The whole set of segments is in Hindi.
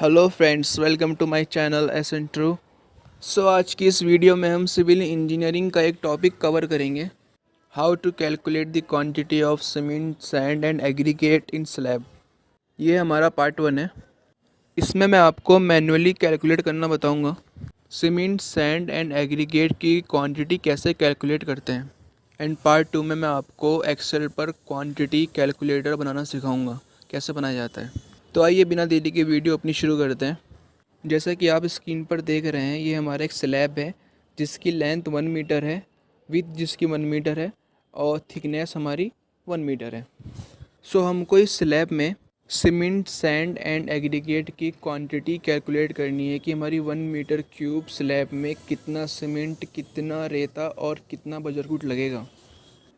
Hello friends, welcome to my channel S N true. आज की इस वीडियो में हम सिविल इंजीनियरिंग का एक टॉपिक कवर करेंगे, how to calculate the quantity of cement sand and aggregate in slab. ये हमारा पार्ट 1 है। इसमें मैं आपको मैन्युअली कैलकुलेट करना बताऊंगा। सीमेंट सैंड एंड एग्रीगेट की क्वांटिटी कैसे कैलकुलेट करते हैं। एंड पार्ट 2 में मैं आपको एक्सेल पर क्वांटिटी कैलकुलेटर बनाना सिखाऊंगा, कैसे बनाया जाता है। तो आइए बिना देरी के वीडियो अपनी शुरू करते हैं। जैसा कि आप स्क्रीन पर देख रहे हैं, ये हमारा एक स्लैब है जिसकी लेंथ 1 मीटर है, विड्थ जिसकी 1 मीटर है और थिकनेस हमारी 1 मीटर है। हमको इस स्लैब में सीमेंट सैंड एंड एग्रीगेट की क्वांटिटी कैलकुलेट करनी है कि हमारी 1 मीटर क्यूब स्लैब में कितना सीमेंट, कितना रेता और कितना बजरकूट लगेगा।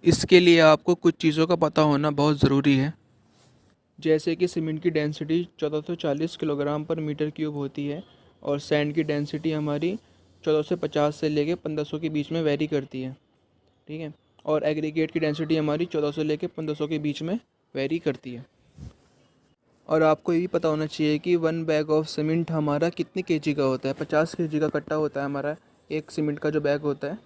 इसके लिए आपको कुछ चीज़ों का पता होना बहुत ज़रूरी है, जैसे कि सीमेंट की डेंसिटी 1440 किलोग्राम पर मीटर क्यूब होती है और सैंड की डेंसिटी हमारी 1450 से लेके 1500 के बीच में वेरी करती है। ठीक है। और एग्रीगेट की डेंसिटी हमारी 1400 से लेके 1500 के बीच में वेरी करती है। और आपको ये भी पता होना चाहिए कि 1 बैग ऑफ सीमेंट हमारा कितने केजी का होता है। 50 केजी का कट्टा होता है हमारा एक सीमेंट का जो बैग होता है।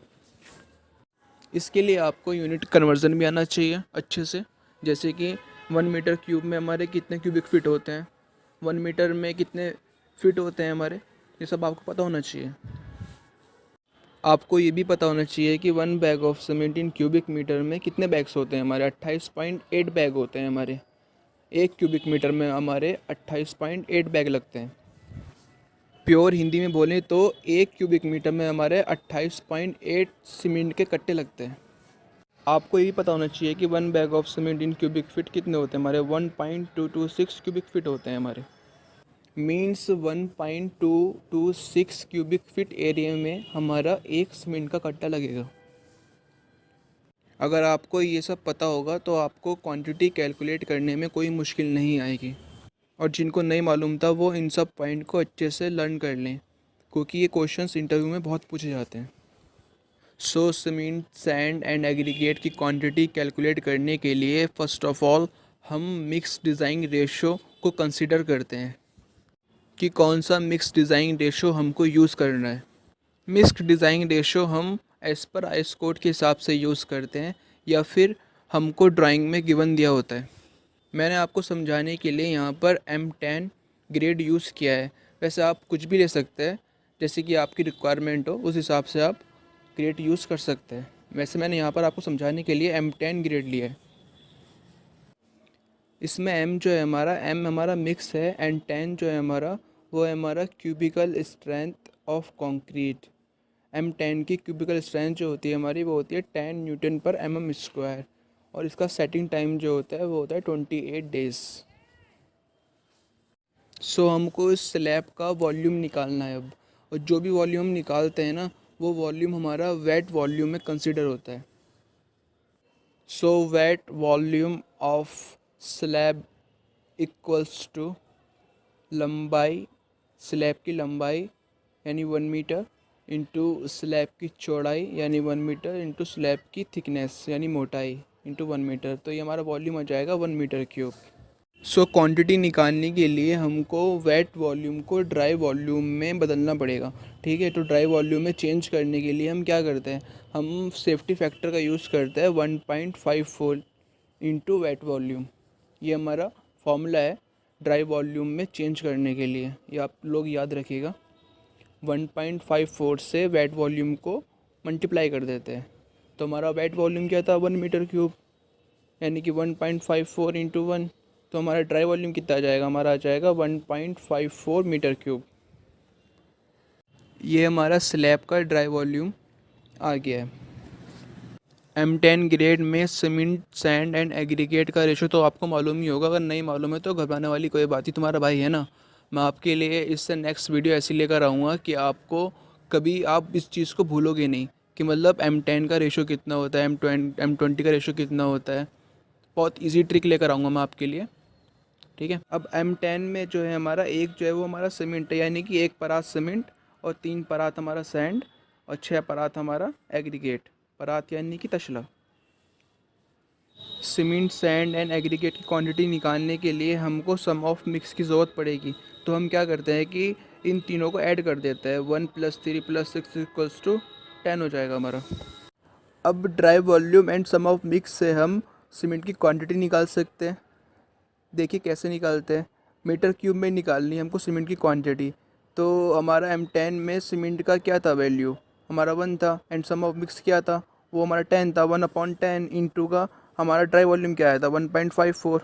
इसके लिए आपको यूनिट कन्वर्जन भी आना चाहिए अच्छे से, जैसे कि 1 मीटर क्यूब में हमारे कितने क्यूबिक फीट होते हैं, 1 मीटर में कितने फीट होते हैं हमारे, ये सब आपको पता होना चाहिए। आपको ये भी पता होना चाहिए कि 1 bag of cement in cubic metre में कितने बैग्स होते हैं हमारे। 28.8 बैग होते हैं हमारे। एक क्यूबिक मीटर में हमारे 28.8 बैग लगते हैं। प्योर हिंदी में बोलें तो एक क्यूबिक मीटर में हमारे 28.8 सीमेंट के कट्टे लगते हैं। आपको ये भी पता होना चाहिए कि 1 bag of cement in cubic feet कितने होते हैं हमारे। 1.226 क्यूबिक फीट होते हैं हमारे। मीन्स 1.226 क्यूबिक फीट एरिया में हमारा एक सीमेंट का कट्टा लगेगा। अगर आपको ये सब पता होगा तो आपको क्वांटिटी कैलकुलेट करने में कोई मुश्किल नहीं आएगी। और जिनको नहीं मालूम था वो इन सब पॉइंट को अच्छे से लर्न कर लें, क्योंकि ये क्वेश्चंस इंटरव्यू में बहुत पूछे जाते हैं। सीमेंट सैंड एंड एग्रीगेट की क्वांटिटी कैलकुलेट करने के लिए फ़र्स्ट ऑफ ऑल हम मिक्स डिज़ाइन रेशो को कंसीडर करते हैं कि कौन सा मिक्स डिज़ाइन रेशो हमको यूज़ करना है। मिक्स्ड डिज़ाइन रेशो हम एज़ पर आईएस कोड के हिसाब से यूज़ करते हैं या फिर हमको ड्राइंग में गिवन दिया होता है। मैंने आपको समझाने के लिए यहाँ पर M10 ग्रेड यूज़ किया है। वैसे आप कुछ भी ले सकते हैं, जैसे कि आपकी रिक्वायरमेंट हो उस हिसाब से आप ग्रेड यूज़ कर सकते हैं। वैसे मैंने यहाँ पर आपको समझाने के लिए M10 ग्रेड लिया है। इसमें M जो है हमारा, M हमारा मिक्स है एंड 10 जो है हमारा वो है हमारा cubicle strength of concrete. M10 की क्यूबिकल स्ट्रेंथ जो होती है हमारी वो होती है 10 न्यूटन पर mm²। और इसका सेटिंग टाइम जो होता है वो होता है 28 डेज़। हमको इस स्लैब का वॉल्यूम निकालना है अब। और जो भी वॉल्यूम निकालते हैं ना, वो वॉल्यूम हमारा वेट वॉल्यूम में कंसिडर होता है। Wet volume of slab equals to लंबाई, स्लैब की लंबाई यानी 1 मीटर इंटू स्लैब की चौड़ाई यानी 1 मीटर इंटू स्लैब की थिकनेस यानी मोटाई इंटू 1 मीटर। तो ये हमारा वॉल्यूम आ जाएगा 1 मीटर क्यूब। क्वांटिटी निकालने के लिए हमको वेट वॉल्यूम को ड्राई वॉल्यूम में बदलना पड़ेगा। ठीक है। तो ड्राई वॉल्यूम में चेंज करने के लिए हम क्या करते हैं, हम सेफ्टी फैक्टर का यूज़ करते हैं 1.54 इंटू वेट वॉल्यूम। ये हमारा फॉर्मूला है ड्राई वॉल्यूम में चेंज करने के लिए, ये आप लोग याद रखिएगा। 1.54 से वेट वॉल्यूम को मल्टीप्लाई कर देते हैं। तो हमारा वेट वॉल्यूम क्या था, 1 मीटर क्यूब, यानी कि 1.54 इंटू 1। तो हमारा ड्राई वॉल्यूम कितना आ जाएगा, हमारा आ जाएगा 1.54 मीटर क्यूब। ये हमारा स्लैब का ड्राई वॉल्यूम आ गया है। M10 ग्रेड में सीमेंट सैंड एंड एग्रीगेट का रेशो तो आपको मालूम ही होगा। अगर नहीं मालूम है तो घबराने वाली कोई बात ही, तुम्हारा भाई है ना। मैं आपके लिए इससे नेक्स्ट वीडियो ऐसी लेकर आऊँगा कि आपको कभी आप इस चीज़ को भूलोगे नहीं कि मतलब M10 का रेशो कितना होता है, M20 का रेशो कितना होता है। बहुत ईजी ट्रिक लेकर आऊँगा मैं आपके लिए। ठीक है। अब M10 में जो है हमारा एक जो है वो हमारा सीमेंट है, यानी कि 1 परात सीमेंट और 3 परात हमारा सैंड और 6 परात हमारा एग्रीगेट। परात यानी कि तशला। सीमेंट सैंड एंड एग्रीगेट की क्वांटिटी निकालने के लिए हमको सम ऑफ मिक्स की ज़रूरत पड़ेगी। तो हम क्या करते हैं कि इन तीनों को ऐड कर देते हैं, 1+3+6 = 10 हो जाएगा हमारा। अब dry volume and sum of mix से हम सीमेंट की क्वांटिटी निकाल सकते हैं। देखिए कैसे निकालते हैं। मीटर क्यूब में निकालनी है हमको सीमेंट की क्वांटिटी। तो हमारा M10 में सीमेंट का क्या था वैल्यू, हमारा 1 था, एंड सम ऑफ मिक्स क्या था, वो हमारा 10 था। 1/10 इंटू का हमारा ड्राई वॉल्यूम क्या आया था, 1.54।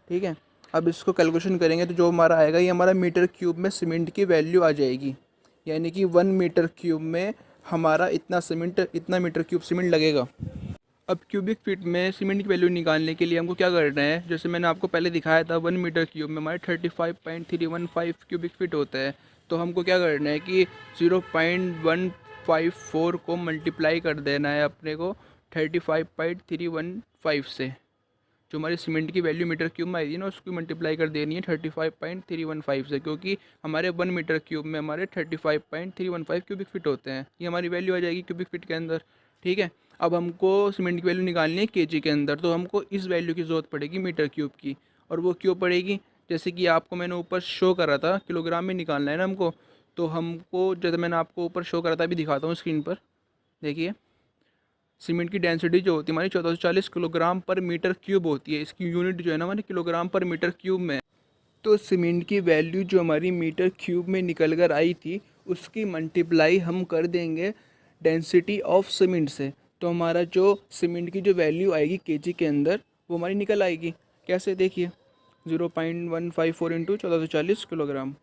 ठीक है, अब इसको कैलकुलेशन करेंगे तो जो हमारा आएगा ये हमारा मीटर क्यूब में सीमेंट की वैल्यू आ जाएगी। यानी कि 1 मीटर क्यूब में हमारा इतना मीटर क्यूब सीमेंट लगेगा। अब क्यूबिक फीट में सीमेंट की वैल्यू निकालने के लिए हमको क्या करना है, जैसे मैंने आपको पहले दिखाया था 1 मीटर क्यूब में हमारे 35.315 क्यूबिक फीट होता है। तो हमको क्या करना है कि 0.154 को मल्टीप्लाई कर देना है अपने को 35.315 से। जो हमारी सीमेंट की वैल्यू मीटर क्यूब में आई थी ना, उसकी मल्टीप्लाई कर देनी है 35.315 से, क्योंकि हमारे 1 मीटर क्यूब में हमारे 35.315 क्यूबिक फीट होते हैं। ये हमारी वैल्यू आ जाएगी क्यूबिक फीट के अंदर। ठीक है, अब हमको सीमेंट की वैल्यू निकालनी है केजी के अंदर, तो हमको इस वैल्यू की ज़रूरत पड़ेगी मीटर क्यूब की। और वो क्यों पड़ेगी, जैसे कि आपको मैंने ऊपर शो करा था किलोग्राम में निकालना है ना हमको। तो हमको जैसे मैंने आपको ऊपर शो करा था, अभी दिखाता हूँ स्क्रीन पर, देखिए। सीमेंट की डेंसिटी जो होती है हमारी 1440 किलोग्राम पर मीटर क्यूब होती है। इसकी यूनिट जो है ना हमारी किलोग्राम पर मीटर क्यूब में है। तो सीमेंट की वैल्यू जो हमारी मीटर क्यूब में निकल कर आई थी, उसकी मल्टीप्लाई हम कर देंगे डेंसिटी ऑफ सीमेंट से। तो हमारा जो सीमेंट की जो वैल्यू आएगी केजी के अंदर, वो हमारी निकल आएगी। कैसे, देखिए 0.154 इंटू 1440 किलोग्राम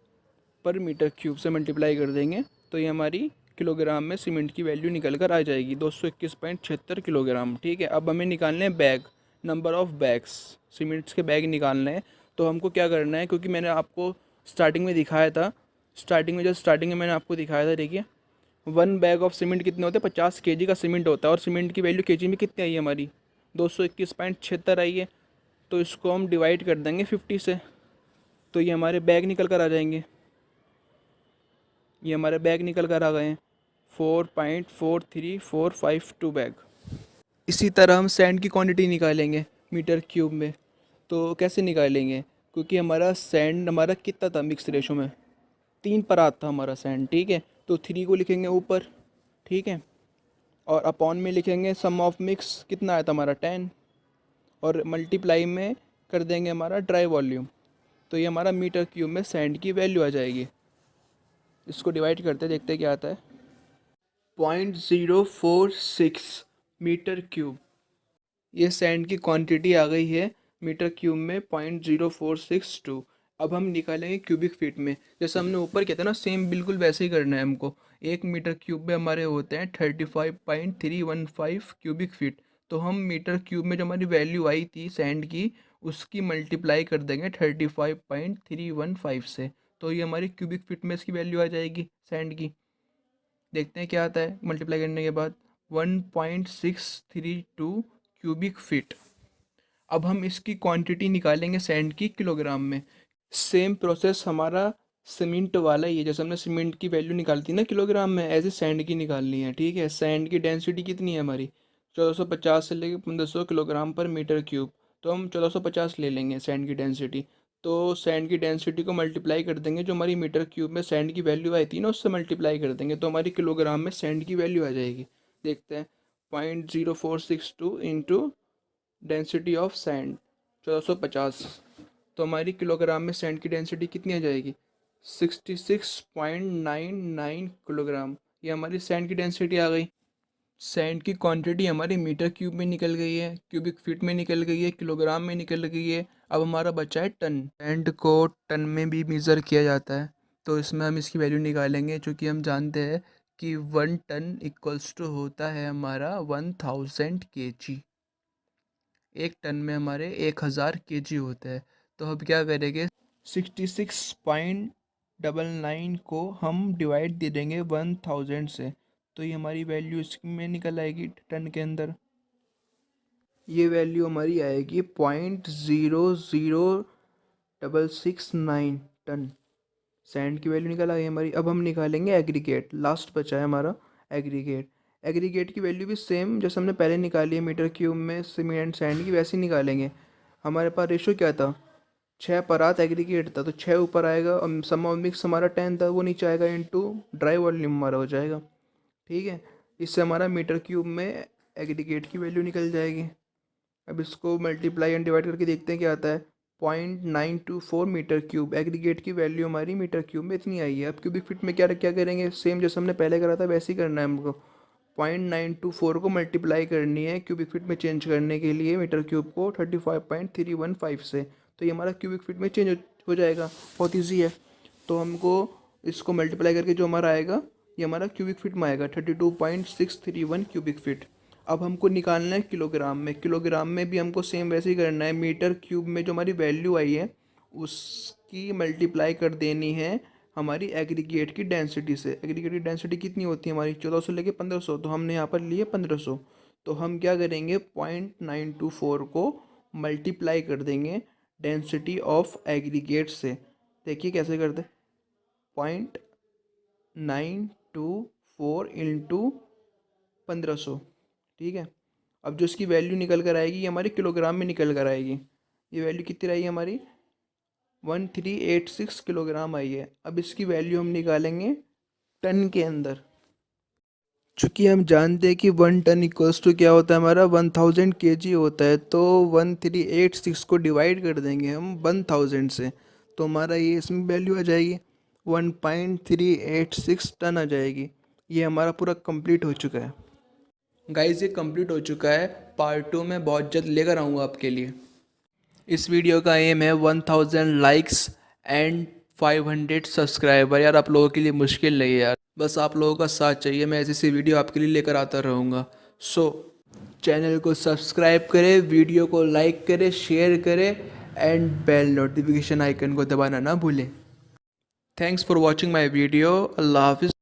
पर मीटर क्यूब से मल्टीप्लाई कर देंगे, तो ये हमारी किलोग्राम में सीमेंट की वैल्यू निकल कर आ जाएगी 221.76 किलोग्राम। ठीक है, अब हमें निकालने हैं bag, number of bags, cements के बैग निकालने हैं। तो हमको क्या करना है, क्योंकि मैंने आपको स्टार्टिंग में दिखाया था, स्टार्टिंग में मैंने आपको दिखाया था, देखिए 1 बैग ऑफ सीमेंट कितने होते हैं, 50 केजी का सीमेंट होता है। और सीमेंट की वैल्यू केजी में कितनी आई है हमारी, 221.76 आई है। तो इसको हम डिवाइड कर देंगे 50 से, तो ये हमारे बैग निकल कर आ जाएंगे। ये हमारे बैग निकल कर आ गए हैं 4.43452 बैग। इसी तरह हम सैंड की क्वांटिटी निकालेंगे मीटर क्यूब में। तो कैसे निकालेंगे, क्योंकि हमारा सैंड हमारा कितना था मिक्स रेशो में, 3 परात था हमारा सैंड। ठीक है, तो 3 को लिखेंगे ऊपर। ठीक है, और अपॉन में लिखेंगे सम ऑफ मिक्स, कितना आया था हमारा 10, और मल्टीप्लाई में कर देंगे हमारा ड्राई वॉल्यूम। तो ये हमारा मीटर क्यूब में सैंड की वैल्यू आ जाएगी। इसको डिवाइड करते देखते हैं क्या आता है, 0.046 मीटर क्यूब। ये सैंड की क्वांटिटी आ गई है मीटर क्यूब में 0.0462। अब हम निकालेंगे क्यूबिक फीट में। जैसे हमने ऊपर किया था ना, सेम बिल्कुल वैसे ही करना है हमको। 1 मीटर क्यूब में हमारे होते हैं 35.315 क्यूबिक फीट। तो हम मीटर क्यूब में जो हमारी वैल्यू आई थी सैंड की, उसकी मल्टीप्लाई कर देंगे 35.315 से। तो ये हमारी क्यूबिक फीट में इसकी वैल्यू आ जाएगी सैंड की। देखते हैं क्या आता है मल्टीप्लाई करने के बाद, 1.632 क्यूबिक फीट। अब हम इसकी क्वांटिटी निकालेंगे सैंड की किलोग्राम में। सेम प्रोसेस हमारा सीमेंट वाला ही है। जैसे हमने सीमेंट की वैल्यू निकाली थी ना किलोग्राम में, ऐसे सैंड की निकालनी है। ठीक है, सैंड की डेंसिटी कितनी है हमारी, 1450 से लेकर 1500 किलोग्राम पर मीटर क्यूब। तो हम 1450 ले लेंगे सैंड की डेंसिटी। तो सैंड की डेंसिटी को मल्टीप्लाई कर देंगे, जो हमारी मीटर क्यूब में सैंड की वैल्यू आई थी ना, उससे मल्टीप्लाई कर देंगे, तो हमारी किलोग्राम में सैंड की वैल्यू आ जाएगी। देखते हैं, 0.0462 इंटू डेंसिटी ऑफ सैंड 1450, तो हमारी किलोग्राम में सैंड की डेंसिटी कितनी आ जाएगी, 66.99 किलोग्राम। ये हमारी सैंड की डेंसिटी आ गई। सैंड की क्वांटिटी हमारी मीटर क्यूब में निकल गई है, क्यूबिक फीट में निकल गई है, किलोग्राम में निकल गई है। अब हमारा बचा है टन। सैंड को टन में भी मेज़र किया जाता है, तो इसमें हम इसकी वैल्यू निकालेंगे, क्योंकि हम जानते हैं कि 1 टन इक्वल्स टू होता है हमारा 1000 kg। 1 टन में हमारे 1000 kg होते हैं। तो अब क्या करेंगे, 66.99 को हम डिवाइड दे देंगे 1000 से, तो ये हमारी वैल्यू इसमें निकल आएगी टन के अंदर। ये वैल्यू हमारी आएगी 0.00669 टन। सैंड की वैल्यू निकल आई हमारी। अब हम निकालेंगे एग्रीगेट, लास्ट बचा है हमारा एग्रीगेट। एग्रीगेट की वैल्यू भी सेम जैसे हमने पहले निकाली है मीटर क्यूब में सीमेंट एंड सैंड की, वैसे ही निकालेंगे। हमारे पास रेशो क्या था, 6 परात एग्रीगेट था तो 6 ऊपर आएगा और सम ऑफ मिक्स हमारा 10 था वो नीचे आएगा, इंटू ड्राई वॉल्यूम हमारा हो जाएगा। ठीक है, इससे हमारा मीटर क्यूब में एग्रीगेट की वैल्यू निकल जाएगी। अब इसको मल्टीप्लाई एंड डिवाइड करके देखते हैं क्या आता है। 0.924 मीटर क्यूब एग्रीगेट की वैल्यू हमारी मीटर क्यूब में इतनी आई है। अब क्यूबिक फीट में क्या क्या करेंगे, सेम जैसे हमने पहले करा था वैसे ही करना है हमको। 0.924 को मल्टीप्लाई करनी है क्यूबिक फीट में चेंज करने के लिए मीटर क्यूब को 35.315 से, तो ये हमारा क्यूबिक फीट में चेंज हो जाएगा। बहुत ईजी है। तो हमको इसको मल्टीप्लाई करके जो हमारा आएगा ये हमारा क्यूबिक फीट में आएगा 32.631 क्यूबिक फीट। अब हमको निकालना है किलोग्राम में। किलोग्राम में भी हमको सेम वैसे ही करना है। मीटर क्यूब में जो हमारी वैल्यू आई है उसकी मल्टीप्लाई कर देनी है हमारी एग्रीगेट की डेंसिटी से। एग्रीगेट की डेंसिटी कितनी होती है हमारी, 1400 लेके 1500, तो हमने यहाँ पर लिए 1500। तो हम क्या करेंगे, 0.924 को मल्टीप्लाई कर देंगे डेंसिटी ऑफ एग्रीगेट से। देखिए कैसे करते, 0.924 इंटू 1500। ठीक है, अब जो इसकी वैल्यू निकल कर आएगी ये हमारी किलोग्राम में निकल कर आएगी। ये वैल्यू कितनी आई हमारी, 1386 किलोग्राम आई है। अब इसकी वैल्यू हम निकालेंगे टन के अंदर। चूँकि हम जानते हैं कि 1 टन इक्वल्स टू क्या होता है हमारा, 1000 केजी होता है, तो 1386 को डिवाइड कर देंगे हम 1000 से, तो हमारा ये इसमें वैल्यू आ जाएगी 1.386 टन आ जाएगी। ये हमारा पूरा कंप्लीट हो चुका है गाइस, ये कंप्लीट हो चुका है। पार्ट 2 में बहुत जल्द लेकर आऊँगा आपके लिए। इस वीडियो का एम है 1000 लाइक्स एंड 500 सब्सक्राइबर। यार आप लोगों के लिए मुश्किल नहीं है यार, बस आप लोगों का साथ चाहिए, मैं ऐसी सी वीडियो आपके लिए लेकर आता रहूँगा। सो चैनल को सब्सक्राइब करें, वीडियो को लाइक करें, शेयर करें एंड बेल नोटिफिकेशन आइकन को दबाना ना भूलें। Thanks for watching my video. अल्लाह हाफिज़।